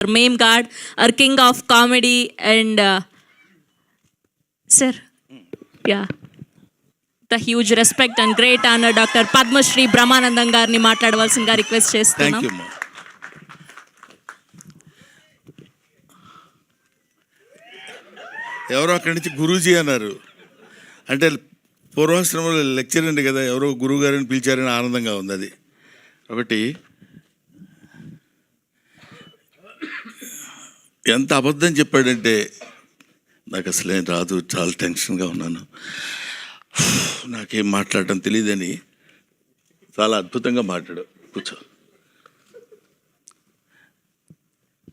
Meme God, our king of comedy, and sir, yeah, the huge respect and great honor, Dr. Padma Shri Brahmanandam గారిని మాట్లాడవలసిందిగా request చేస్తున్నాం. Thank you. ఎవరో అక్కడి నుంచి గురూజీ అన్నారు. అంటే పూర్వాశ్రమంలో లెక్చర్ అండి కదా, ఎవరో గురువు గారిని పిలిచారని ఆనందంగా ఉంది. అది ఒకటి. ఎంత అబద్ధం చెప్పాడంటే నాకు అసలేం రాదు, చాలా టెన్షన్గా ఉన్నాను, నాకేం మాట్లాడటం తెలియదని చాలా అద్భుతంగా మాట్లాడు. కూర్చో.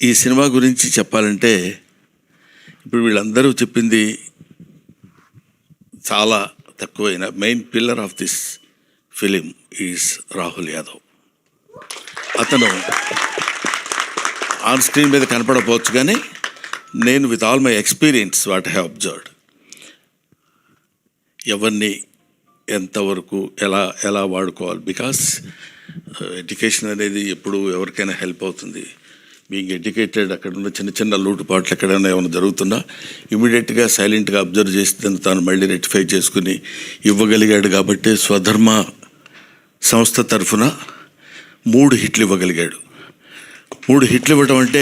ఈ సినిమా గురించి చెప్పాలంటే ఇప్పుడు వీళ్ళందరూ చెప్పింది చాలా తక్కువైన main pillar of this film is Rahul Yadav. అతను ఆన్ స్క్రీన్ మీద కనపడకపోవచ్చు, కానీ నేను with all my experience what I have observed, ఎవరిని ఎంతవరకు ఎలా వాడుకోవాలి. బికాస్ ఎడ్యుకేషన్ అనేది ఎప్పుడు ఎవరికైనా హెల్ప్ అవుతుంది. బీయింగ్ ఎడ్యుకేటెడ్, అక్కడ ఉన్న చిన్న చిన్న లోటుపాట్లు ఎక్కడైనా ఏమైనా జరుగుతున్నా ఇమీడియట్గా సైలెంట్గా అబ్జర్వ్ చేసి దాన్ని తాను మళ్ళీ రెక్టిఫై చేసుకుని ఇవ్వగలిగాడు. కాబట్టి స్వధర్మ సంస్థ తరఫున 3 హిట్లు ఇవ్వగలిగాడు. 3 హిట్లు ఇవ్వటం అంటే,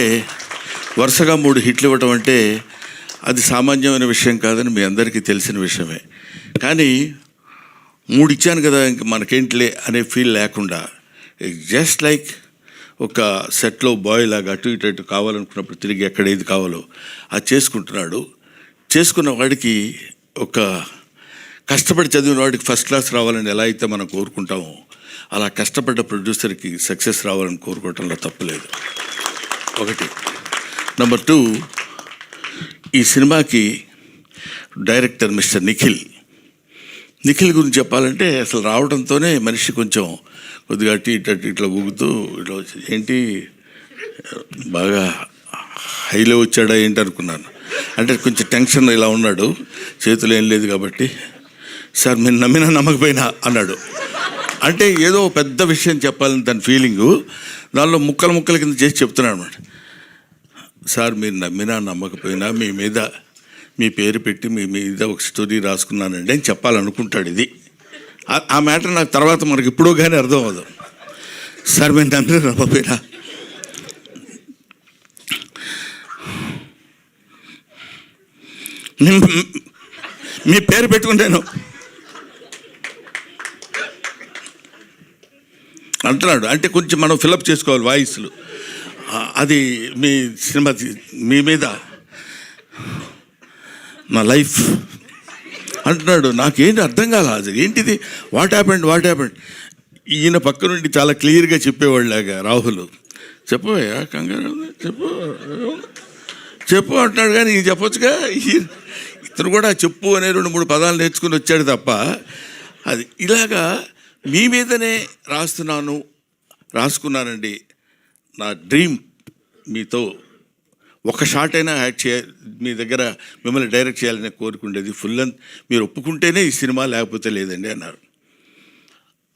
వరుసగా 3 హిట్లు ఇవ్వటం అంటే అది సామాన్యమైన విషయం కాదని మీ అందరికీ తెలిసిన విషయమే. కానీ 3 ఇచ్చాను కదా ఇంక మనకేంటిలే అనే ఫీల్ లేకుండా, జస్ట్ లైక్ ఒక సెట్లో బాయ్ లాగా అటు ఇటు కావాలనుకున్నప్పుడు తిరిగి ఎక్కడ ఏది కావాలో అది చేసుకుంటున్నాడు. చేసుకున్న వాడికి, ఒక కష్టపడి చదివిన వాడికి ఫస్ట్ క్లాస్ రావాలని ఎలా అయితే మనం కోరుకుంటామో, అలా కష్టపడ్డ ప్రొడ్యూసర్కి సక్సెస్ రావాలని కోరుకోవటంలో తప్పులేదు. ఒకటి. నెంబర్ 2, ఈ సినిమాకి డైరెక్టర్ మిస్టర్ నిఖిల్ గురించి చెప్పాలంటే, అసలు రావడంతోనే మనిషి కొద్దిగా అటు ఇట్లా ఊగుతూ ఇట్లా వచ్చి, ఏంటి బాగా హైలో వచ్చాడా ఏంటి అనుకున్నాను. అంటే కొంచెం టెన్షన్ ఇలా ఉన్నాడు, చేతులు ఏం లేదు కాబట్టి, సార్ మీరు నమ్మినా నమ్మకపోయినా అన్నాడు. అంటే ఏదో పెద్ద విషయం చెప్పాలని తన ఫీలింగు, దానిలో ముక్కల కింద చేసి చెప్తున్నాడు అనమాట. సార్ మీరు నమ్మినా నమ్మకపోయినా మీ పేరు పెట్టి మీ మీద ఒక స్టోరీ రాసుకున్నానండి అని చెప్పాలనుకుంటాడు. ఇది ఆ మ్యాటర్ నాకు తర్వాత మనకి ఇప్పుడు కానీ అర్థం అవ్వదు. సార్ మీరు నమ్మినా నమ్మకపోయినా మీ పేరు పెట్టుకున్నాను అంటున్నాడు. అంటే కొంచెం మనం ఫిలప్ చేసుకోవాలి వాయిస్లు. అది మీ సినిమా మీ మీద నా లైఫ్ అంటున్నాడు. నాకేంటి అర్థం కాల, అది ఏంటిది, వాట్ హ్యాపెండ్. ఈయన పక్క నుండి చాలా క్లియర్గా చెప్పేవాళ్ళలాగా, రాహుల్ చెప్పవయ్యా కంగారు చెప్పు అంటున్నాడు. కానీ ఈయన చెప్పొచ్చుగా, ఇతను కూడా చెప్పు అనే 2-3 పదాలు నేర్చుకుని వచ్చాడు తప్ప, అది ఇలాగా మీ మీదనే రాసుకున్నానండి. నా డ్రీమ్ మీతో ఒక షాట్ అయినా యాడ్ మీ దగ్గర మిమ్మల్ని డైరెక్ట్ చేయాలని కోరుకుండేది. ఫుల్ లెంత్ మీరు ఒప్పుకుంటేనే ఈ సినిమా, లేకపోతే లేదండి అన్నారు.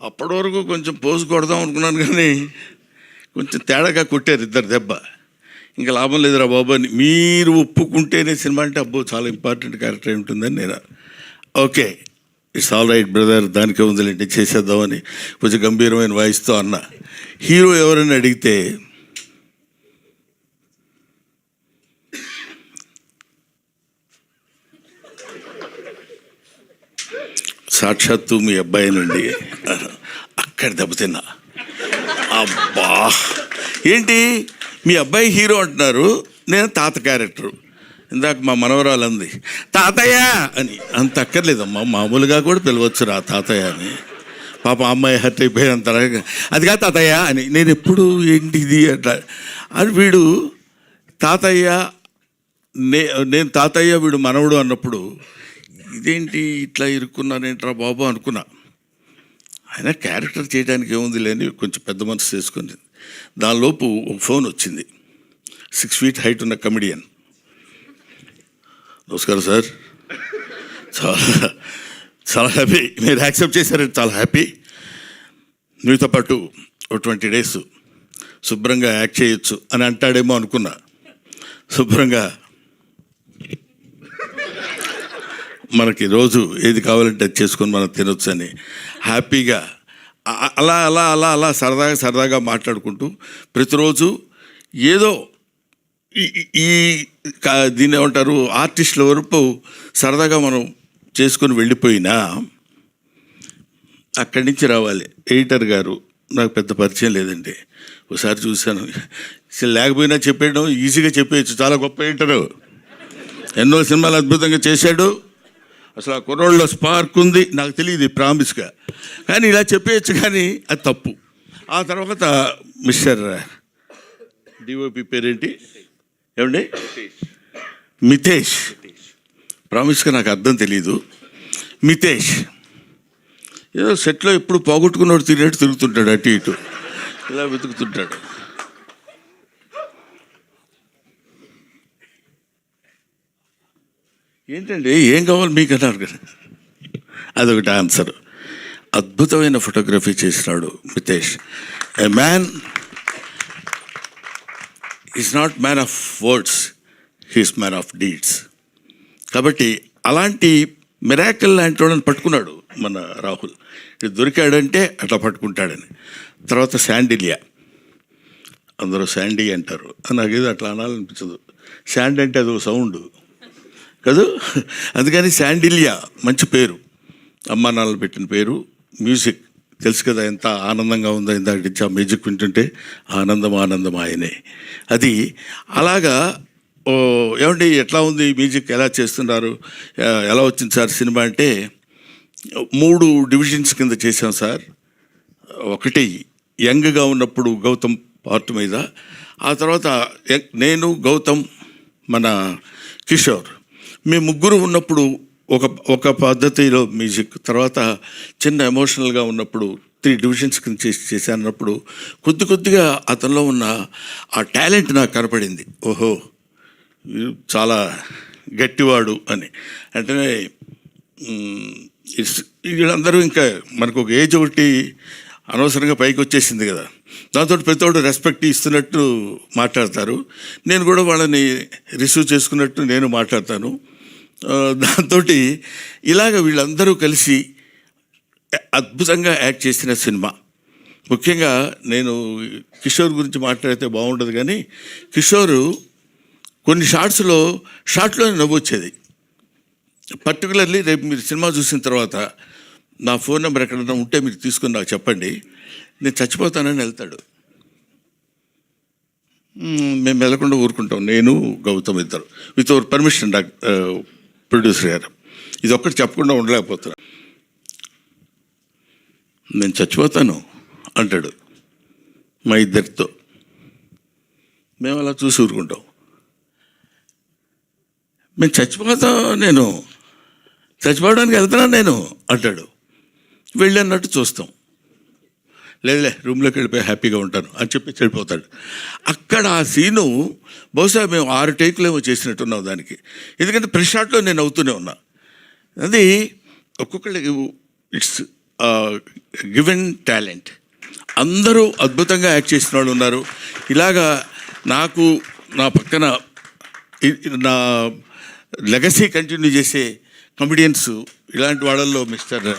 అప్పటి వరకు కొంచెం పోజు కొడదాం అనుకున్నాను, కానీ కొంచెం తేడాగా కొట్టారు 2 దెబ్బ. ఇంకా లాభం లేదురా బాబు అని, మీరు ఒప్పుకుంటేనే సినిమా అంటే అబ్బో చాలా ఇంపార్టెంట్ క్యారెక్టర్ ఉంటుందని నేను, okay it's all right brother, దానికే ఉందిలేండి చేసేద్దామని కొంచెం గంభీరమైన వాయిస్తో అన్న. హీరో ఎవరైనా అడిగితే సాక్షాత్తు మీ అబ్బాయినండి. అక్కడ దెబ్బతిన్నా. అబ్బా ఏంటి మీ అబ్బాయి హీరో అంటున్నారు, నేను తాత క్యారెక్టరు. ఇందాక మా మనవరాలు అంది తాతయ్య అని. అంత అక్కర్లేదమ్మా, మామూలుగా కూడా పిలవచ్చు రా తాతయ్య అని. పాప అమ్మాయి హర్ట్ అయిపోయినంత అది కాదు తాతయ్య అని. నేను ఎప్పుడు ఏంటిది అట్లా అని, వీడు తాతయ్య నేను తాతయ్య వీడు మనవడు అన్నప్పుడు ఇదేంటి ఇట్లా ఇరుక్కున్నానేంట్రా బాబు అనుకున్నా. ఆయన క్యారెక్టర్ చేయడానికి ఏముంది లేని కొంచెం పెద్ద మనసు చేసుకుని, దానిలోపు ఒక ఫోన్ వచ్చింది. 6 feet హైట్ ఉన్న కమెడియన్. నమస్కారం సార్, చాలా హ్యాపీ మీరు యాక్సెప్ట్ చేశారంటే చాలా హ్యాపీ. మీతో పాటు ఒక 20 days శుభ్రంగా యాక్ట్ చేయొచ్చు అని అంటాడేమో అనుకున్నా. శుభ్రంగా మనకి రోజు ఏది కావాలంటే అది చేసుకొని మనం తినొచ్చు అని హ్యాపీగా అలా అలా అలా అలా సరదాగా సరదాగా మాట్లాడుకుంటూ ప్రతిరోజు ఏదో దీన్ని ఏమంటారు ఆర్టిస్టుల వరకు సరదాగా మనం చేసుకొని వెళ్ళిపోయినా అక్కడి నుంచి రావాలి. ఎడిటర్ గారు నాకు పెద్ద పరిచయం లేదండి. ఒకసారి చూశాను, అసలు లేకపోయినా చెప్పేయడం ఈజీగా చెప్పేయచ్చు. చాలా గొప్ప ఎడిటరు, ఎన్నో సినిమాలు అద్భుతంగా చేశాడు. అసలు ఆ కుర్రోళ్ళలో స్పార్క్ ఉంది, నాకు తెలియదు ప్రామిస్గా, కానీ ఇలా చెప్పేయచ్చు, కానీ అది తప్పు. ఆ తర్వాత మిస్టర్ డిఓపి పేరేంటి ఏమండి, మితేష్. ప్రామిస్గా నాకు అర్థం తెలీదు. మితేష్ ఏదో సెట్లో ఎప్పుడు పోగొట్టుకున్నవాడు తిరిగేట్టు తిరుగుతుంటాడు, అటు ఇటు ఇలా వెతుకుతుంటాడు. ఏంటండి ఏం కావాలి మీకు అన్నారు కదా, అదొకటి ఆన్సర్. అద్భుతమైన ఫోటోగ్రఫీ చేసినాడు Mitesh. A man is not man of words, he's man of deeds. కాబట్టి అలాంటి మిరాకిల్ లాంటి వాళ్ళని పట్టుకున్నాడు మన రాహుల్. ఇది దొరికాడంటే అట్లా పట్టుకుంటాడని. తర్వాత శాండిలియా, అందరూ శాండీ అంటారు, నాకేదో అట్లా అనాలనిపించదు. శాండ్ అంటే అది ఒక సౌండ్ కదా, అందుకని శాండిలియా మంచి పేరు, అమ్మా నాన్నలు పెట్టిన పేరు. మ్యూజిక్ తెలుసు కదా ఎంత ఆనందంగా ఉందో, ఇందాక నుంచి ఆ మ్యూజిక్ వింటుంటే ఆనందం ఆనందం ఆయనే. అది అలాగా ఏమండి ఎట్లా ఉంది మ్యూజిక్, ఎలా చేస్తున్నారు, ఎలా వచ్చింది సార్ సినిమా అంటే 3 డివిజన్స్ కింద చేశాం సార్. ఒకటి యంగ్గా ఉన్నప్పుడు గౌతమ్ పార్ట్ మీద, ఆ తర్వాత నేను గౌతమ్ మన కిషోర్, మేము ముగ్గురు ఉన్నప్పుడు ఒక పద్ధతిలో మ్యూజిక్, తర్వాత చిన్న ఎమోషనల్గా ఉన్నప్పుడు 3 డివిజన్స్ కింద చేశానప్పుడు కొద్దిగా అతనిలో ఉన్న ఆ టాలెంట్ నాకు కనపడింది. ఓహో చాలా గట్టివాడు అని. అంటే వీళ్ళందరూ ఇంకా మనకు ఒక ఏజ్ ఒకటి అనవసరంగా పైకి వచ్చేసింది కదా, దాంతో ప్రతి ఒక్కరు రెస్పెక్ట్ ఇస్తున్నట్టు మాట్లాడతారు. నేను కూడా వాళ్ళని రిసీవ్ చేసుకున్నట్టు నేను మాట్లాడతాను. దాంతో ఇలాగ వీళ్ళందరూ కలిసి అద్భుతంగా యాక్ట్ చేసిన సినిమా. ముఖ్యంగా నేను కిషోర్ గురించి మాట్లాడితే బాగుండదు, కానీ కిషోరు కొన్ని షార్ట్లోనే నవ్వు వచ్చేది. పర్టికులర్లీ రేపు మీరు సినిమా చూసిన తర్వాత నా ఫోన్ నెంబర్ ఎక్కడన్నా ఉంటే మీరు తీసుకుని నాకు చెప్పండి, నేను చచ్చిపోతానని వెళ్తాడు. మేము వెళ్లకుండా ఊరుకుంటాం, నేను గౌతమ్ ఇద్దరు, విత్ అవర్ పర్మిషన్ ప్రొడ్యూసర్ గారు. ఇది ఒక్కటి చెప్పకుండా ఉండలేకపోతున్నా. నేను చచ్చిపోతాను అంటాడు మా ఇద్దరితో. మేము అలా చూసి ఊరుకుంటాం. మేము నేను చచ్చిపోవడానికి వెళ్తున్నాను నేను అంటాడు. వెళ్ళన్నట్టు చూస్తాం. లేదులే రూమ్లోకి వెళ్ళిపోయి హ్యాపీగా ఉంటాను అని చెప్పి వెళ్ళిపోతాడు. అక్కడ ఆ సీను బహుశా మేము 6 టేకులు ఏమో చేసినట్టున్నాం దానికి, ఎందుకంటే ప్రెస్ షాట్లో నేను అవుతూనే ఉన్నా. అది ఒక్కొక్కళ్ళకి ఇట్స్ గివెన్ టాలెంట్. అందరూ అద్భుతంగా యాక్ట్ చేసిన వాళ్ళు ఉన్నారు. ఇలాగా నాకు నా పక్కన నా లెగసీ కంటిన్యూ చేసే కమెడియన్స్ ఇలాంటి వాళ్ళల్లో మిస్టర్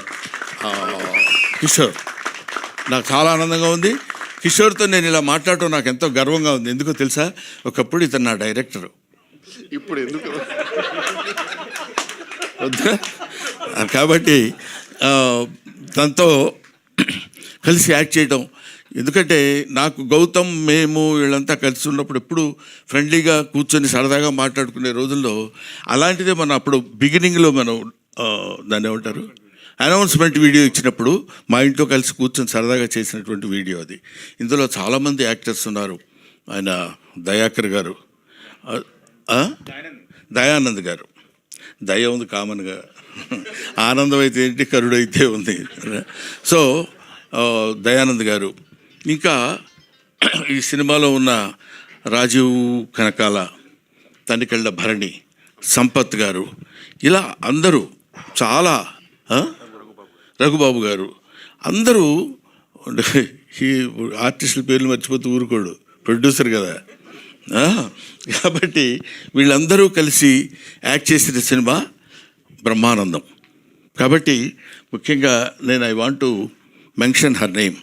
కిషోర్, నాకు చాలా ఆనందంగా ఉంది. కిషోర్తో నేను ఇలా మాట్లాడటం నాకు ఎంతో గర్వంగా ఉంది. ఎందుకో తెలుసా, ఒకప్పుడు ఇతను నా డైరెక్టరు, ఇప్పుడు ఎందుకు కాబట్టి తనతో కలిసి యాక్ట్ చేయడం. ఎందుకంటే నాకు గౌతమ్ మేము వీళ్ళంతా కలిసి ఉన్నప్పుడు ఎప్పుడు ఫ్రెండ్లీగా కూర్చొని సరదాగా మాట్లాడుకునే రోజుల్లో అలాంటిదే మనం అప్పుడు బిగినింగ్లో మనం దాన్ని ఏమంటారు అనౌన్స్మెంట్ వీడియో ఇచ్చినప్పుడు మా ఇంట్లో కలిసి కూర్చొని సరదాగా చేసినటువంటి వీడియో అది. ఇందులో చాలామంది యాక్టర్స్ ఉన్నారు. ఆయన దయాకర్ గారు, దయానంద్ గారు, దయ ఉంది కామన్గా, ఆనందం అయితే ఏంటి కరుడు అయితే ఉంది. సో దయానంద్ గారు, ఇంకా ఈ సినిమాలో ఉన్న రాజీవ్ కనకాల, తనికెళ్ళ భరణి, సంపత్ గారు, ఇలా అందరూ చాలా, రఘుబాబు గారు, అందరూ ఆర్టిస్టుల పేర్లు మర్చిపోతూ ఊరుకోడు, ప్రొడ్యూసర్ కదా. కాబట్టి వీళ్ళందరూ కలిసి యాక్ట్ చేసిన సినిమా బ్రహ్మానందం. కాబట్టి ముఖ్యంగా నేను I want to mention her name.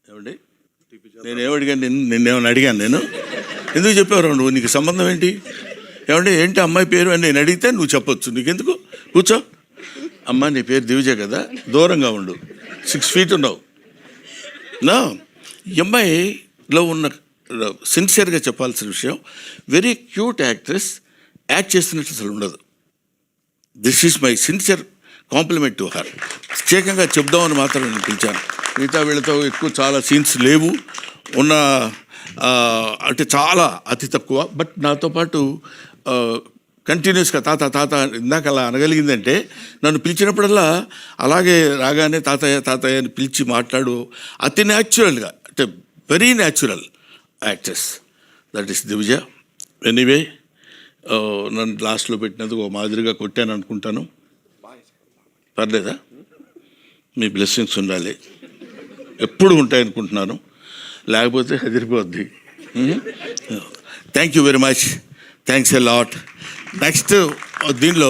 ఏమండి, నేనేమడిగాను, నిన్నేమని అడిగాను నేను? ఎందుకు చెప్పావు నువ్వు? నీకు సంబంధం ఏంటి? ఏమంటే ఏంటి అమ్మాయి పేరు అని నేను అడిగితే నువ్వు చెప్పొచ్చు, నీకెందుకు? కూర్చో. అమ్మ నీ పేరు దివిజ కదా, దూరంగా ఉండు, 6 feet ఉన్నావు. నా ఈ అమ్మాయిలో ఉన్న సిన్సియర్గా చెప్పాల్సిన విషయం, వెరీ క్యూట్ యాక్ట్రెస్, యాక్ట్ చేస్తున్నట్టు అసలు ఉండదు. This is my sincere compliment to her. ప్రత్యేకంగా చెప్దామని మాత్రం నేను పిలిచాను. మిగతా వీళ్ళతో ఎక్కువ చాలా సీన్స్ లేవు, ఉన్న అంటే చాలా అతి తక్కువ. బట్ నాతో పాటు కంటిన్యూస్గా తాత తాత ఇందాక అలా అనగలిగిందంటే, నన్ను పిలిచినప్పుడల్లా అలాగే రాగానే తాతయ్య తాతయ్య అని పిలిచి మాట్లాడు, అతి న్యాచురల్గా, అంటే very natural actress. That is Divija. Anyway, నన్ను లాస్ట్లో పెట్టినందుకు ఒక మాదిరిగా కొట్టాను అనుకుంటాను. పర్లేదా? మీ బ్లెస్సింగ్స్ ఉండాలి, ఎప్పుడు ఉంటాయనుకుంటున్నాను, లేకపోతే హెదిరిపోద్ది. Thank you very much, thanks a lot. Next దీనిలో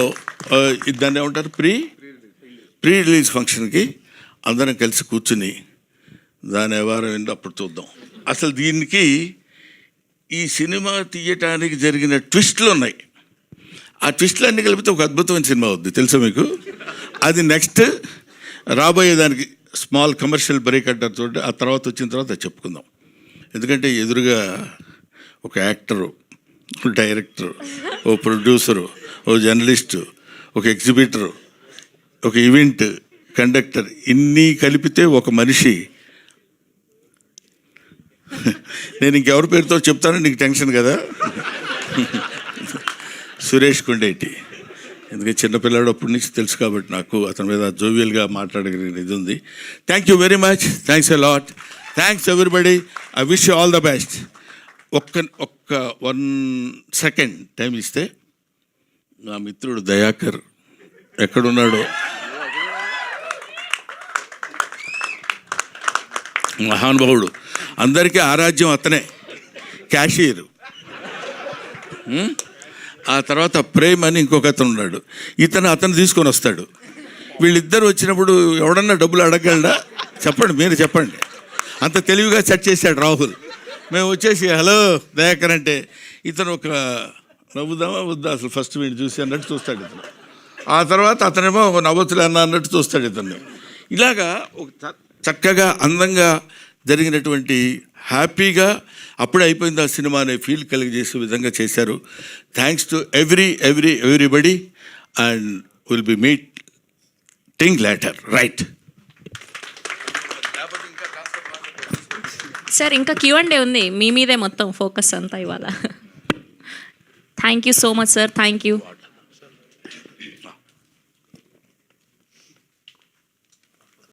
దాన్ని ఏమంటారు, ప్రీ రిలీజ్ ఫంక్షన్కి అందరం కలిసి కూర్చుని దాని వ్యవహారం ఏంటో అప్పుడు చూద్దాం. అసలు దీనికి ఈ సినిమా తీయటానికి జరిగిన ట్విస్ట్లు ఉన్నాయి. ఆ ట్విస్ట్లు అన్నీ కలిపితే ఒక అద్భుతమైన సినిమా అవుద్ది, తెలుసా మీకు? అది నెక్స్ట్ రాబోయేదానికి స్మాల్ కమర్షియల్ బ్రేక్ అంటారు చూడండి, ఆ తర్వాత వచ్చిన తర్వాత అది చెప్పుకుందాం. ఎందుకంటే ఎదురుగా ఒక యాక్టరు, డైరెక్టరు, ఓ ప్రొడ్యూసరు, ఓ జర్నలిస్టు, ఒక ఎగ్జిబిటరు, ఒక ఈవెంట్ కండక్టర్, ఇన్ని కలిపితే ఒక మనిషి. నేను ఇంకెవరి పేరుతో చెప్తానో నీకు టెన్షన్ కదా. సురేష్ కొండేటి. ఎందుకంటే చిన్నపిల్లాడు అప్పటి నుంచి తెలుసు కాబట్టి నాకు అతని మీద జోవియల్గా మాట్లాడగలిగిన ఇది ఉంది. Thank you very much, thanks a lot, thanks everybody. I wish you all the best. ఒక్క 1 second టైం ఇస్తే నా మిత్రుడు దయాకర్ ఎక్కడున్నాడో, మహానుభావుడు, అందరికీ ఆరాధ్యం అతనే, క్యాషియర్. ఆ తర్వాత ప్రేమ్ అని ఇంకొక అతను ఉన్నాడు, అతను తీసుకొని వస్తాడు. వీళ్ళిద్దరు వచ్చినప్పుడు ఎవడన్నా డబ్బులు అడగలడా? చెప్పండి, మీరు చెప్పండి. అంత తెలివిగా సెట్ చేశాడు రాహుల్. మేము వచ్చేసి హలో దయాకర్ అంటే ఇతను ఒక నవ్వుదామా వద్దా అసలు ఫస్ట్ వీడిని చూసి అన్నట్టు చూస్తాడు ఇతను. ఆ తర్వాత అతనేమో నవ్వొచ్చులే అన్నట్టు చూస్తాడు ఇతన్ని. ఇలాగా ఒక చక్కగా అందంగా జరిగినటువంటి, హ్యాపీగా అప్పుడే అయిపోయింది ఆ సినిమా అనే ఫీల్ కలిగజేసే విధంగా చేశారు. Thanks to everybody and will be meeting later, right? Sir ఇంకా Q&A ఉంది, మీ మీదే మొత్తం ఫోకస్ అంతా ఇవాళ. Thank you so much sir, thank you.